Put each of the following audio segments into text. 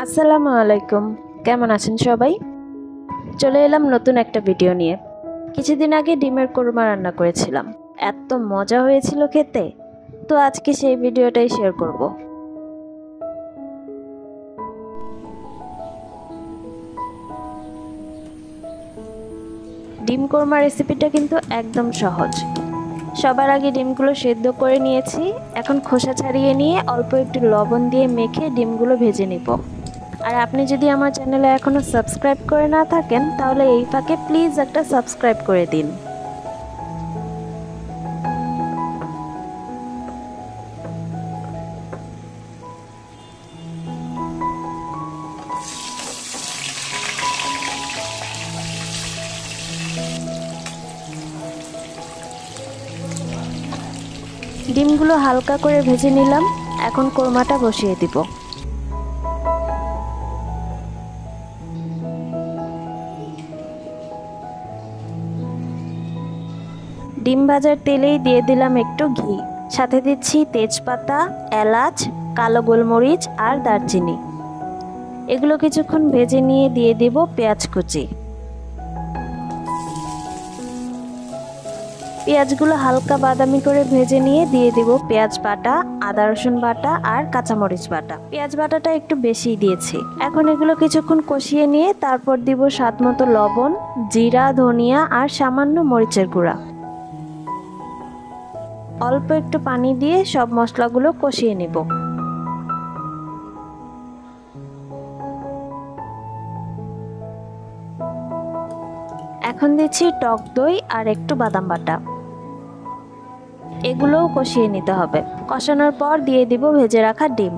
আসসালামু আলাইকুম, কেমন আছেন সবাই? চলে এলাম নতুন একটা ভিডিও নিয়ে। কিছুদিন আগে ডিমের কোরমা রান্না করেছিলাম, এত মজা হয়েছিল খেতে। তো আজকে সেই ভিডিওটাই শেয়ার করব। ডিম কোরমা রেসিপিটা কিন্তু একদম সহজ। সবার আগে ডিমগুলো সেদ্ধ করে নিয়েছি, এখন খোসা ছাড়িয়ে নিয়ে অল্প একটু লবণ দিয়ে মেখে ডিমগুলো ভেজে নিব। আর আপনি যদি আমার চ্যানেলে এখনও সাবস্ক্রাইব করে না থাকেন তাহলে এই ফাঁকে প্লিজ একটা সাবস্ক্রাইব করে দিন। ডিমগুলো হালকা করে ভেজে নিলাম, এখন কোরমাটা বসিয়ে দিব। ডিম ভাজার তেলেই দিয়ে দিলাম একটু ঘি, সাথে দিচ্ছি তেজপাতা, এলাচ, কালো গোলমরিচ আর দারচিনি। এগুলো কিছুক্ষণ ভেজে নিয়ে দিয়ে দিব পেঁয়াজ কুচি। পেঁয়াজগুলো হালকা বাদামি করে ভেজে নিয়ে দিয়ে দিব পেঁয়াজ বাটা, আদা রসুন বাটা আর কাঁচামরিচ বাটা। পেঁয়াজ বাটাটা একটু বেশিই দিয়েছি। এখন এগুলো কিছুক্ষণ কষিয়ে নিয়ে তারপর দিব স্বাদমতো লবণ, জিরা, ধনিয়া আর সামান্য মরিচের গুঁড়া। অল্প একটু পানি দিয়ে সব মশলাগুলো কষিয়ে নেব। এখন দিচ্ছি টক দই আর একটু বাদাম বাটা। এগুলোও কষিয়ে নিতে হবে। কষানোর পর দিয়ে দিব ভেজে রাখা ডিম।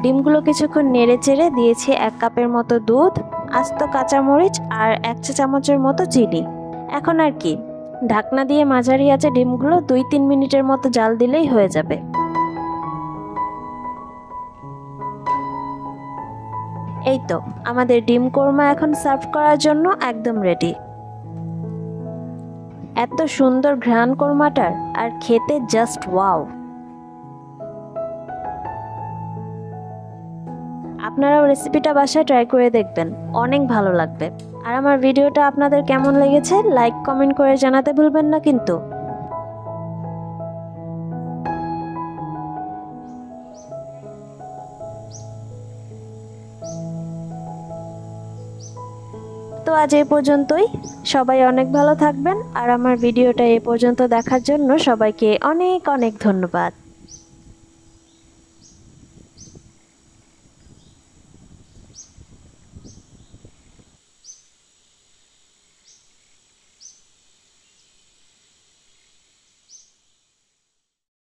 ডিমগুলো কিছুক্ষণ নেড়ে চেড়ে দিয়েছি 1 কাপের মতো দুধ, আস্ত কাঁচামরিচ আর 1 চা চামচের মতো চিনি। এখন আর কি, ঢাকনা দিয়ে মাঝারি আঁচে ডিমগুলো 2-3 মিনিটের মতো জাল দিলেই হয়ে যাবে। এই তো আমাদের ডিম কোরমা এখন সার্ভ করার জন্য একদম রেডি। এত সুন্দর ঘ্রাণ কোরমাটার, আর খেতে জাস্ট ওয়াও। আপনারাও রেসিপিটা বাসায় ট্রাই করে দেখবেন, অনেক ভালো লাগবে। আর আমার ভিডিওটা আপনাদের কেমন লেগেছে লাইক কমেন্ট করে জানাতে ভুলবেন না কিন্তু। তো আজ এই পর্যন্তই, সবাই অনেক ভালো থাকবেন। আর আমার ভিডিওটা এই পর্যন্ত দেখার জন্য সবাইকে অনেক অনেক ধন্যবাদ।